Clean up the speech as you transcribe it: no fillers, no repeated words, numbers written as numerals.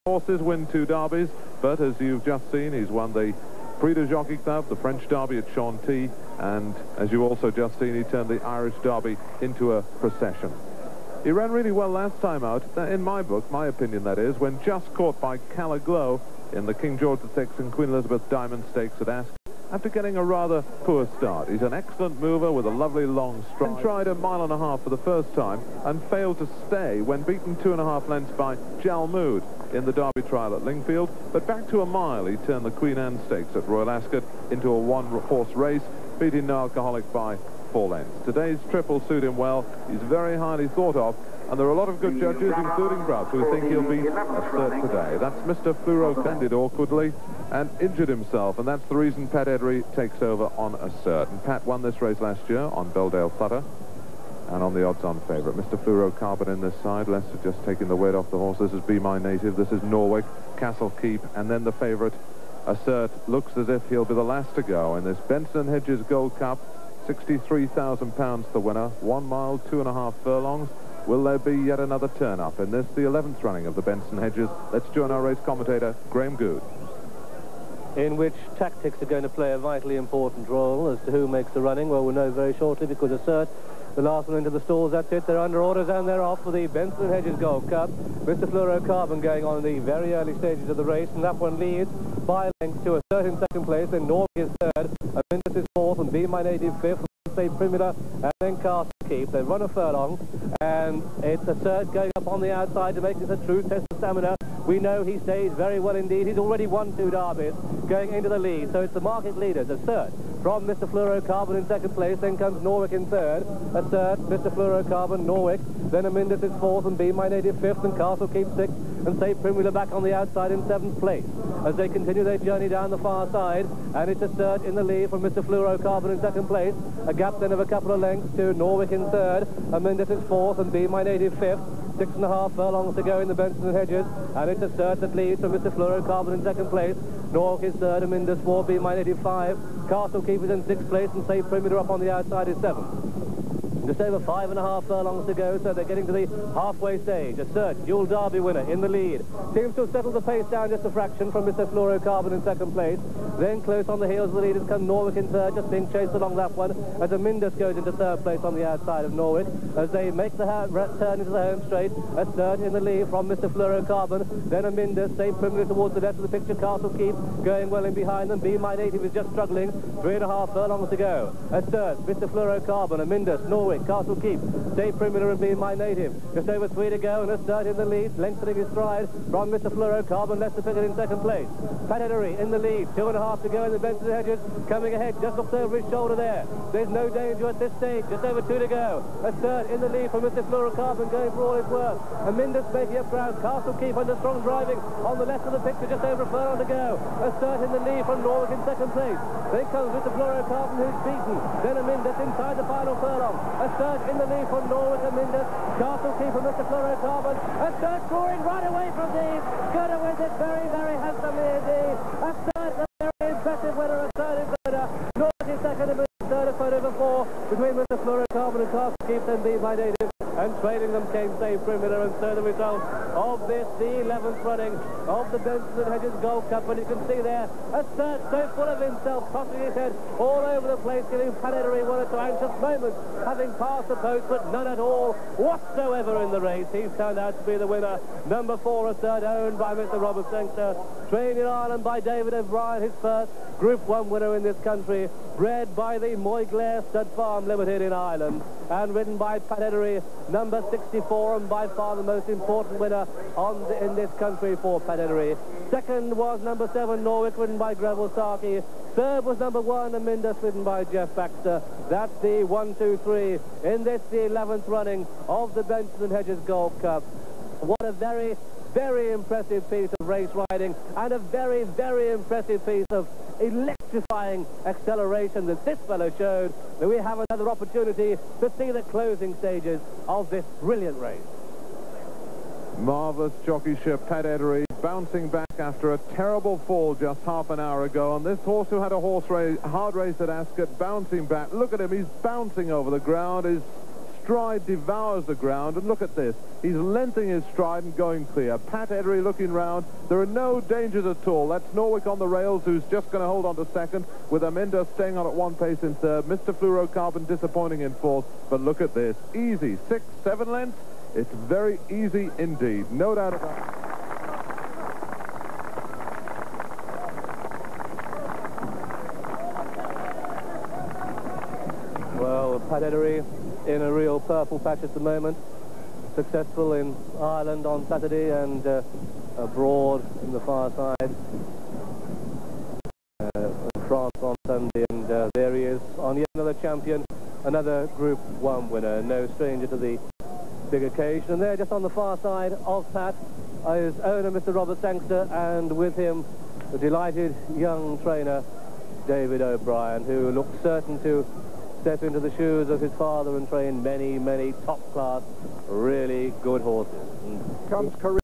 horses win 2 derbies, but as you've just seen, he's won the Prix de Jockey Club, the French Derby at Chantilly, and as you also just seen, he turned the Irish Derby into a procession. He ran really well last time out, in my book, my opinion that is, when just caught by Calaglow in the King George VI and Queen Elizabeth Diamond Stakes at Ascot, after getting a rather poor start. He's an excellent mover with a lovely long stride. He tried 1.5 miles for the first time and failed to stay when beaten 2.5 lengths by Jalmood in the Derby trial at Lingfield. But back to 1 mile, he turned the Queen Anne Stakes at Royal Ascot into a 1-horse race, beating No Alcoholic by 4 lengths. Today's triple suit him well. He's very highly thought of, and there are a lot of good judges, including Bruff, who think he'll beat Assert today. That's Mr. Fluoro ended awkwardly and injured himself, and that's the reason Pat Eddery takes over on Assert. And Pat won this race last year on Belldale Flutter and on the odds-on favourite. Mr. Fluorocarbon in this side. Lester just taking the weight off the horse. This is Be My Native. This is Norwich, Castle Keep, and then the favourite, Assert, looks as if he'll be the last to go in this Benson Hedges Gold Cup. £63,000 the winner, 1 mile, 2.5 furlongs. Will there be yet another turn-up in this, the 11th running of the Benson Hedges? Let's join our race commentator, Graham Good. In which tactics are going to play a vitally important role as to who makes the running. Well, we'll know very shortly, because Assert, the last one into the stalls, that's it. They're under orders and they're off for the Benson Hedges Gold Cup. Mr. Fluorocarbon going on in the very early stages of the race, and that one leads by length to Assert in second place, then Norwich is third, Amindus is fourth, and Be My Native fifth, say Primula, and then Castle Keep. They've run a furlong, and it's Assert going up on the outside to make this a true test of stamina. We know he stays very well indeed. He's already won 2 derbies, going into the lead. So it's the market leaders, Assert from Mr. Fluorocarbon in second place, then comes Norwich in third. Assert, Mr. Fluorocarbon, Norwich, then Amindus is fourth, and Be My Native fifth, and Castle Keep sixth, and say Primula back on the outside in 7th place as they continue their journey down the far side. And it's Assert in the lead from Mr. Fluorocarbon in second place, a gap then of a couple of lengths to Norwich in third. Amindus is fourth, and Be My Native fifth. 6.5 furlongs to go in the Benson Hedges, and it's Assert that leads from Mr. Fluorocarbon in second place. Norwich is third, Amindus 4, Be My Native 5. Castle Keep is in 6th place, and Save Primula up on the outside is 7th. Just over 5.5 furlongs to go, so they're getting to the halfway stage. Assert, dual derby winner, in the lead. Seems to have settled the pace down just a fraction from Mr. Fluorocarbon in second place. Then close on the heels of the leaders come Norwich in third, just being chased along that one, as Amindus goes into third place on the outside of Norwich. As they make the turn into the home straight, Assert in the lead from Mr. Fluorocarbon. Then Amindus, same Primula towards the left of the picture, Castle Keep going well in behind them. Be My Native is just struggling. 3.5 furlongs to go. Assert, Mr. Fluorocarbon, Amindus, Norwich, Castle Keep, Stay Primula and Be My Native. Just over 3 to go, and Assert in the lead, lengthening his stride from Mr. Fluorocarbon. Lester Pickett in second place. Pat Eddery in the lead, 2.5 to go in the Benson Hedges, coming ahead, just looks over his shoulder there. There's no danger at this stage, just over 2 to go. Assert in the lead from Mr. Fluorocarbon, going for all his worth. Amindus making up ground, Castle Keep under strong driving on the left of the picture, just over a furlong to go. Assert in the lead from Norwich in second place. Then comes Mr. Fluorocarbon, who's beaten. Then Amindus inside the final furlong. Assert in the lead from Norwich, Amindus. Castle Keep from Mr. Fluorocarbon. Assert scoring right away from these. Gonna win it very, very handsomely indeed. Assert, the very impressive winner. Assert is winner. Norwich is second, Amindus third, a photo of 4 between Mr. Fluorocarbon and Castle Keep, then Be My Native. And trailing them came Save Primula, and so the result of this, the 11th running of the Benson Hedges Gold Cup. And you can see there, Assert so full of himself, tossing his head all over the place, giving Pat Eddery one or two anxious moments, having passed the post, but none at all whatsoever in the race. He's turned out to be the winner. Number 4, Assert, owned by Mr. Robert Sengster, trained in Ireland by David O'Brien, his first Group 1 winner in this country, bred by the Moyglaire Stud Farm Limited in Ireland, and ridden by Pat Eddery, number 64, and by far the most important winner in this country for Pat Eddery. Second was number 7, Norwich, ridden by Greville Starkey. Third was number 1, Amindus, ridden by Jeff Baxter. That's the 1, 2, 3 in this, the 11th running of the Benson Hedges Gold Cup. What a very, very impressive piece of race riding, and a very, very impressive piece of electrifying acceleration that this fellow showed. That we have another opportunity to see the closing stages of this brilliant race. Marvellous jockeyship, Pat Eddery bouncing back after a terrible fall just half an hour ago. And this horse, who had a hard race at Ascot, bouncing back. Look at him, he's bouncing over the ground. He's stride devours the ground, and look at this. He's lengthening his stride and going clear. Pat Edery looking round. There are no dangers at all. That's Norwick on the rails, who's just going to hold on to second, with Aminda staying on at one pace in third. Mr. Fluorocarbon disappointing in fourth. But look at this. Easy. 6, 7 lengths. It's very easy indeed. No doubt about it. Well, Pat Edery in a real purple patch at the moment. Successful in Ireland on Saturday and abroad in the far side. France on Sunday, and there he is on yet another champion, another Group 1 winner. No stranger to the big occasion. And there, just on the far side of Pat, is owner Mr. Robert Sangster, and with him the delighted young trainer David O'Brien, who looks certain to step into the shoes of his father and train many, many top-class, really good horses. Comes career.